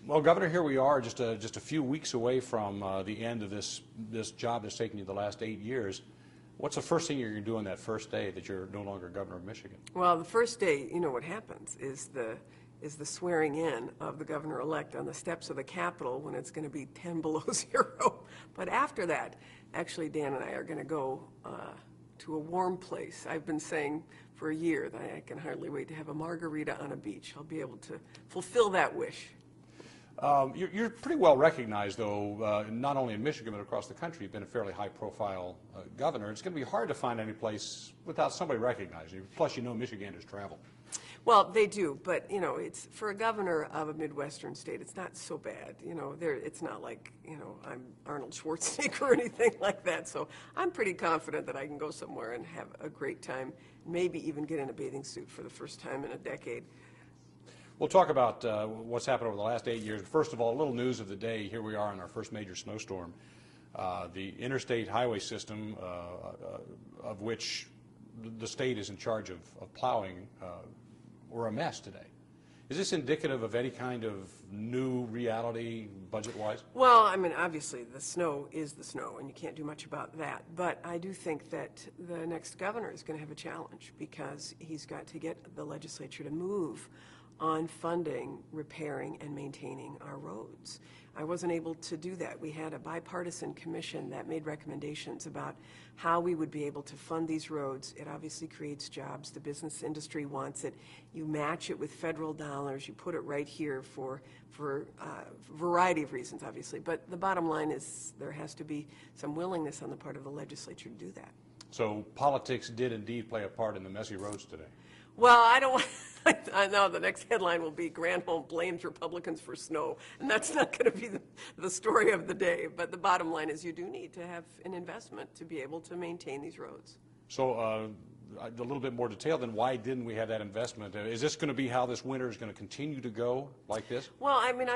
Well, Governor, here we are, just a few weeks away from the end of this job that's taken you the last 8 years. What's the first thing you're going to do on that first day that you're no longer governor of Michigan? Well, the first day, you know what happens is the swearing in of the governor-elect on the steps of the Capitol when it's going to be 10 below zero. But after that, actually, Dan and I are going to go to a warm place. I've been saying for a year that I can hardly wait to have a margarita on a beach. I'll be able to fulfill that wish. You're pretty well recognized, though, not only in Michigan but across the country. You've been a fairly high-profile governor. It's going to be hard to find any place without somebody recognizing you. Plus, you know Michiganders travel. Well, they do, but you know, it's for a governor of a Midwestern state. It's not so bad. You know, it's not like I'm Arnold Schwarzenegger or anything like that. So I'm pretty confident that I can go somewhere and have a great time. Maybe even get in a bathing suit for the first time in a decade. We'll talk about what's happened over the last 8 years. First of all, a little news of the day. Here we are in our first major snowstorm. The interstate highway system, of which the state is in charge of plowing, were a mess today. Is this indicative of any kind of new reality budget-wise? Well, I mean, obviously the snow is the snow, and you can't do much about that. But I do think that the next governor is going to have a challenge because he's got to get the legislature to move on funding, repairing, and maintaining our roads. I wasn't able to do that. We had a bipartisan commission that made recommendations about how we would be able to fund these roads. It obviously creates jobs. The business industry wants it. You match it with federal dollars. You put it right here for a variety of reasons, obviously. But the bottom line is there has to be some willingness on the part of the legislature to do that. So politics did indeed play a part in the messy roads today. Well, I don't. I know the next headline will be Granholm blames Republicans for snow, and that's not going to be the story of the day. But the bottom line is you do need to have an investment to be able to maintain these roads. So a little bit more detail, then why didn't we have that investment? Is this going to be how this winter is going to continue to go like this? Well, I mean,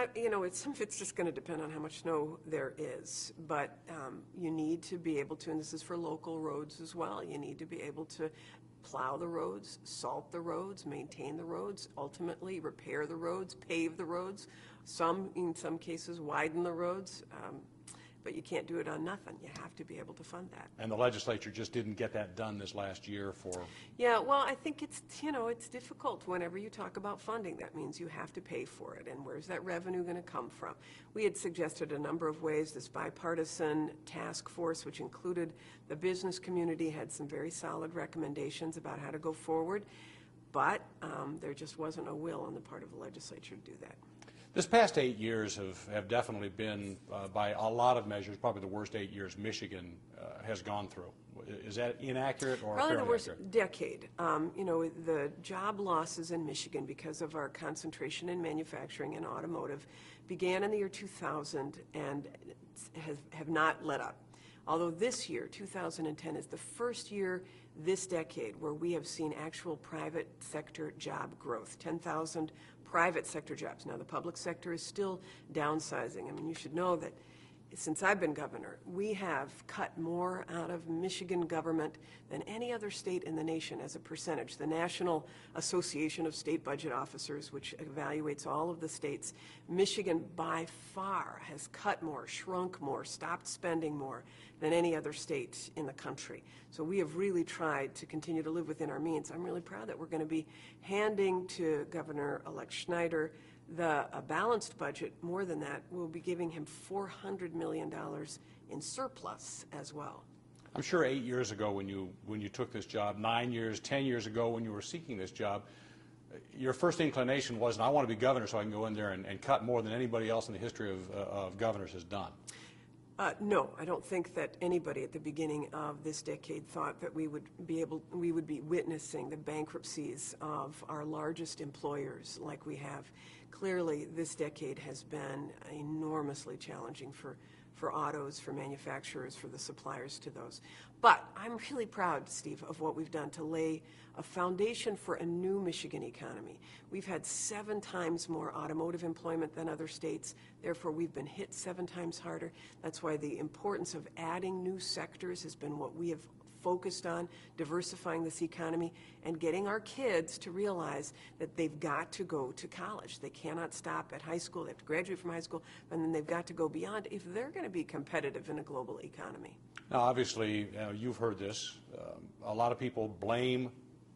some of it's just going to depend on how much snow there is. But you need to be able to, and this is for local roads as well, you need to be able to plow the roads, salt the roads, maintain the roads, ultimately repair the roads, pave the roads, in some cases widen the roads, but you can't do it on nothing. You have to be able to fund that. And the legislature just didn't get that done this last year for... Yeah, well, I think it's difficult whenever you talk about funding. That means you have to pay for it, and where's that revenue going to come from? We had suggested a number of ways. This bipartisan task force, which included the business community, had some very solid recommendations about how to go forward, but there just wasn't a will on the part of the legislature to do that. This past 8 years have definitely been, by a lot of measures, probably the worst 8 years Michigan has gone through. Is that inaccurate or probably fairly the worst accurate? decade. The job losses in Michigan because of our concentration in manufacturing and automotive began in the year 2000 and have not let up. Although this year, 2010, is the first year this decade where we have seen actual private sector job growth, 10,000 private sector jobs. Now, the public sector is still downsizing. I mean, you should know that since I've been governor, we have cut more out of Michigan government than any other state in the nation as a percentage. The National Association of State Budget Officers, which evaluates all of the states, Michigan by far has cut more, shrunk more, stopped spending more than any other state in the country. So we have really tried to continue to live within our means. I'm really proud that we're going to be handing to Governor-elect Schneider a balanced budget. More than that, we'll be giving him $400 million in surplus as well. I'm sure 8 years ago when you took this job, 9 years, 10 years ago when you were seeking this job, your first inclination wasn't, I want to be governor so I can go in there and cut more than anybody else in the history of governors has done. No, I don't think that anybody at the beginning of this decade thought that we would be witnessing the bankruptcies of our largest employers like we have. Clearly, this decade has been enormously challenging for autos, for manufacturers, for the suppliers to those. But I'm really proud, Steve, of what we've done to lay a foundation for a new Michigan economy. We've had 7 times more automotive employment than other states. Therefore, we've been hit 7 times harder. That's why the importance of adding new sectors has been what we have focused on diversifying this economy and getting our kids to realize that they've got to go to college. They cannot stop at high school. They have to graduate from high school, and then they've got to go beyond if they're going to be competitive in a global economy. Now, obviously, you've heard this. A lot of people blame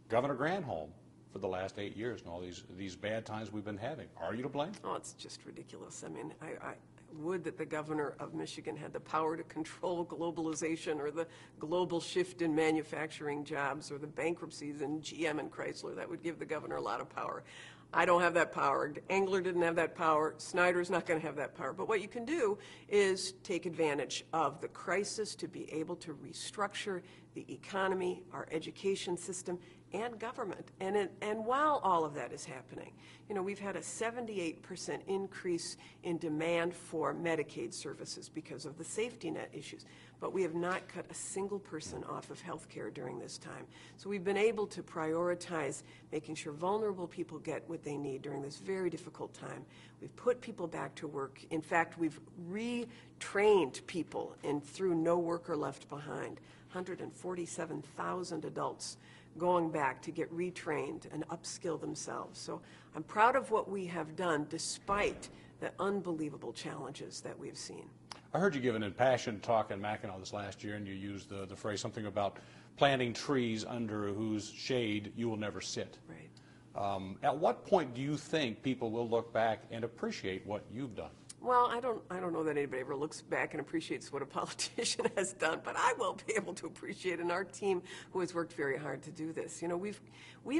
Governor Granholm for the last 8 years and all these bad times we've been having. Are you to blame? Oh, it's just ridiculous. I mean, I would that the governor of Michigan had the power to control globalization or the global shift in manufacturing jobs or the bankruptcies in GM and Chrysler. That would give the governor a lot of power. I don't have that power. Engler didn't have that power. Snyder's not going to have that power. But what you can do is take advantage of the crisis to be able to restructure the economy, our education system, and government. And while all of that is happening, you know, we've had a 78% increase in demand for Medicaid services because of the safety net issues. But we have not cut a single person off of health care during this time. So we've been able to prioritize making sure vulnerable people get what they need during this very difficult time. We've put people back to work. In fact, we've retrained people through No Worker Left Behind. 147,000 adults going back to get retrained and upskill themselves. So I'm proud of what we have done despite the unbelievable challenges that we've seen. I heard you give an impassioned talk in Mackinac this last year, and you used the phrase something about planting trees under whose shade you will never sit. Right. At what point do you think people will look back and appreciate what you've done? Well, I don't know that anybody ever looks back and appreciates what a politician has done, but I will be able to appreciate, and our team who has worked very hard to do this. You know, we've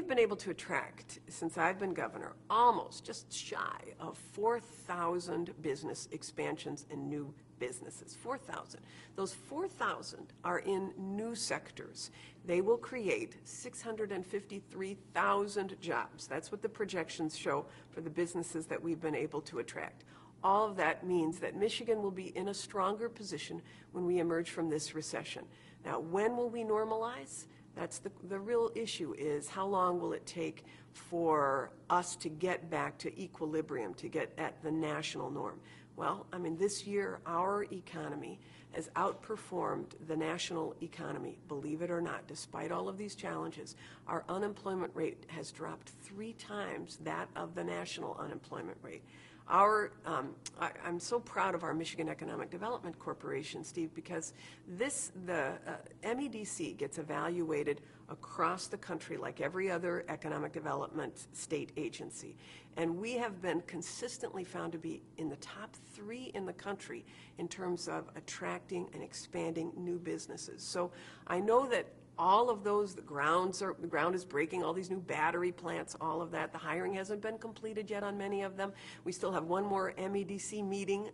been able to attract, since I've been governor, almost just shy of 4,000 business expansions and new businesses. 4,000. Those 4,000 are in new sectors. They will create 653,000 jobs. That's what the projections show for the businesses that we've been able to attract. All of that means that Michigan will be in a stronger position when we emerge from this recession. Now, when will we normalize? That's the real issue, is how long will it take for us to get back to equilibrium, to get at the national norm? Well, I mean, this year our economy has outperformed the national economy, believe it or not. Despite all of these challenges, our unemployment rate has dropped 3 times that of the national unemployment rate. I'm so proud of our Michigan Economic Development Corporation, Steve, because the MEDC gets evaluated across the country like every other economic development state agency. And we have been consistently found to be in the top 3 in the country in terms of attracting and expanding new businesses. So I know that all of those, the ground is breaking, all these new battery plants, all of that. The hiring hasn't been completed yet on many of them. We still have one more MEDC meeting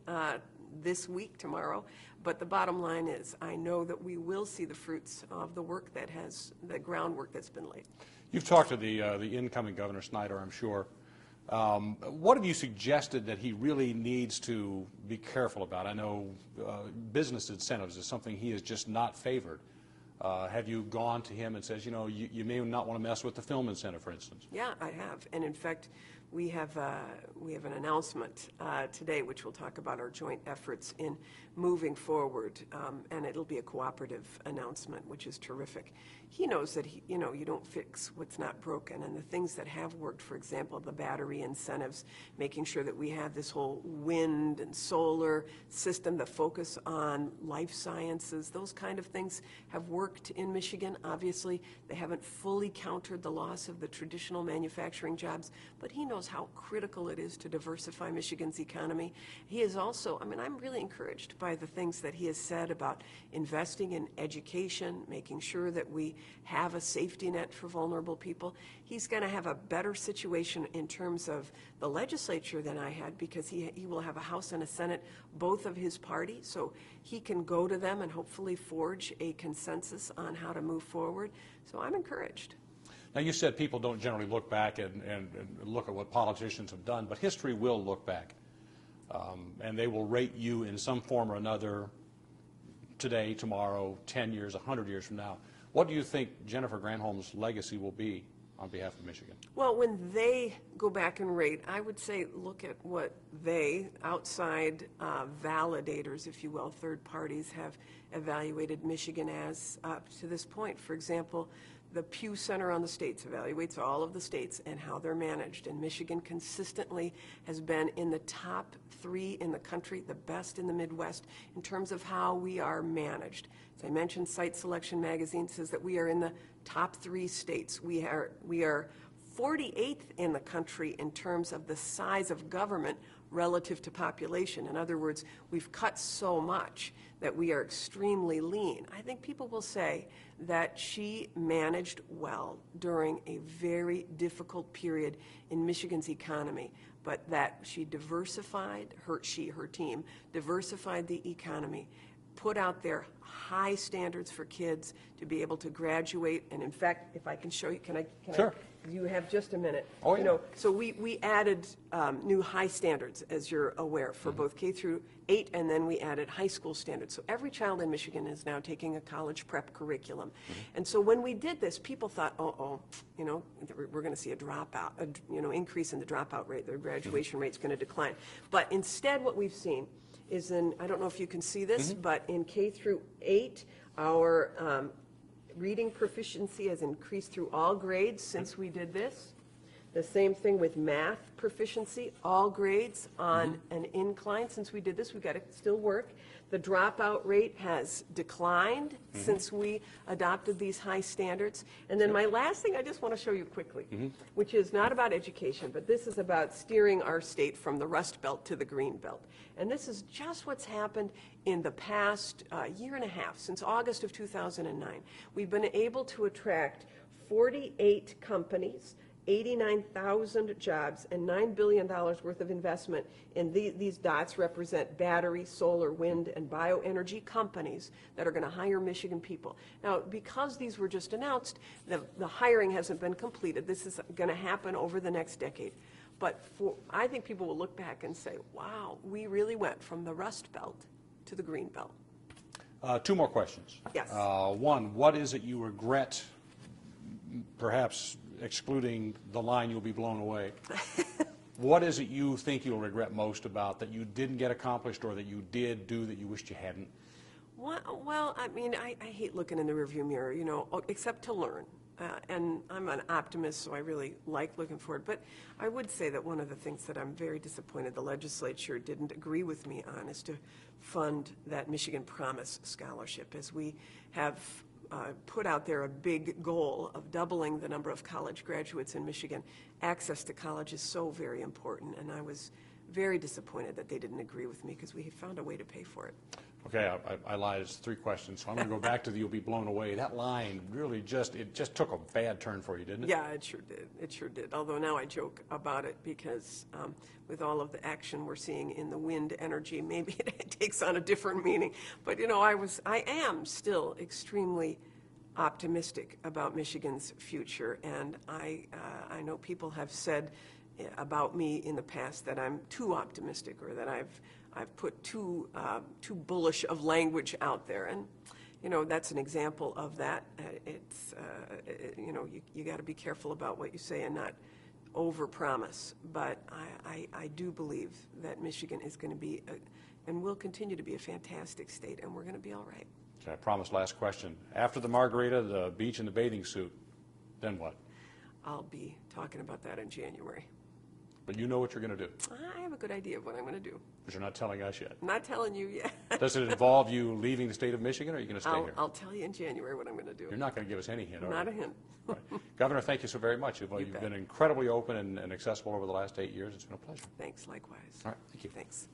this week, tomorrow. But the bottom line is, I know that we will see the fruits of the work the groundwork that's been laid. You've talked to the incoming Governor Snyder, I'm sure. What have you suggested that he really needs to be careful about? I know business incentives is something he has just not favored. Have you gone to him and says, you know, you may not want to mess with the film incentive, for instance? Yeah, I have. And in fact, we have an announcement today which will talk about our joint efforts in moving forward, and it'll be a cooperative announcement, which is terrific. He knows that you don't fix what's not broken, and the things that have worked, for example, the battery incentives, making sure that we have this whole wind and solar system, the focus on life sciences, those kind of things have worked in Michigan. Obviously, they haven't fully countered the loss of the traditional manufacturing jobs, but he knows how critical it is to diversify Michigan's economy. He is also, I'm really encouraged by the things that he has said about investing in education, making sure that we have a safety net for vulnerable people. He's going to have a better situation in terms of the legislature than I had, because he will have a House and a Senate, both of his party, so he can go to them and hopefully forge a consensus on how to move forward. So I'm encouraged. Now, you said people don't generally look back and look at what politicians have done, but history will look back. And they will rate you in some form or another today, tomorrow, 10 years, 100 years from now. What do you think Jennifer Granholm's legacy will be on behalf of Michigan? Well, when they go back and rate, I would say look at what they, outside validators, if you will, third parties, have evaluated Michigan as up to this point. For example, the Pew Center on the States evaluates all of the states and how they're managed, and Michigan consistently has been in the top 3 in the country, the best in the Midwest, in terms of how we are managed. As I mentioned, Site Selection Magazine says that we are in the top 3 states. We are 48th in the country in terms of the size of government relative to population. In other words, we've cut so much that we are extremely lean. I think people will say that she managed well during a very difficult period in Michigan's economy, but that she diversified, her team diversified the economy, put out there high standards for kids to be able to graduate. And in fact, if I can show you, Sure. You have just a minute. Oh, yeah. So we added new high standards, as you're aware, for both K through 8, and then we added high school standards. So every child in Michigan is now taking a college prep curriculum. And so when we did this, people thought, we're going to see a dropout, increase in the dropout rate. Their graduation rate's going to decline. But instead, what we've seen is I don't know if you can see this, but in K through 8, our reading proficiency has increased through all grades since we did this. The same thing with math proficiency, all grades on an incline since we did this. We've got to still work. The dropout rate has declined since we adopted these high standards. And then my last thing I just want to show you quickly, which is not about education, but this is about steering our state from the Rust Belt to the Green Belt. And this is just what's happened in the past year and a half, since August of 2009. We've been able to attract 48 companies, 89,000 jobs, and $9 billion worth of investment in these dots represent battery, solar, wind, and bioenergy companies that are going to hire Michigan people. Now, because these were just announced, the hiring hasn't been completed. This is going to happen over the next decade. But I think people will look back and say, wow, we really went from the Rust Belt to the Green Belt. 2 more questions. Yes. One, what is it you regret, perhaps excluding the line "you'll be blown away"? What is it you think you'll regret most about that you didn't get accomplished or that you did do that you wished you hadn't? Well, I mean, I hate looking in the rearview mirror, except to learn. And I'm an optimist, so I really like looking forward. But I would say that one of the things that I'm very disappointed the legislature didn't agree with me on is to fund that Michigan Promise Scholarship, as we have put out there a big goal of doubling the number of college graduates in Michigan. Access to college is so very important, and I was very disappointed that they didn't agree with me because we found a way to pay for it. Okay, I lied. It's 3 questions, so I'm going to go back to the "you'll be blown away." That line really just took a bad turn for you, didn't it? Yeah, it sure did. It sure did. Although now I joke about it because with all of the action we're seeing in the wind energy, maybe it takes on a different meaning. But I am still extremely optimistic about Michigan's future, and I know people have said about me in the past that I'm too optimistic or that I've put too bullish of language out there, and that's an example of that. You got to be careful about what you say and not overpromise. But I do believe that Michigan is going to be and will continue to be a fantastic state, and we're going to be all right. Okay, I promised last question. After the margarita, the beach, and the bathing suit, then what? I'll be talking about that in January. But you know what you're going to do. I have a good idea of what I'm going to do. But you're not telling us yet. I'm not telling you yet. Does it involve you leaving the state of Michigan, or are you going to stay here? I'll tell you in January what I'm going to do. You're not going to give us any hint, are you? Not a hint. Right. Governor, thank you so very much. You've been incredibly open and accessible over the last 8 years. It's been a pleasure. Thanks, likewise. All right, thank you. Thanks.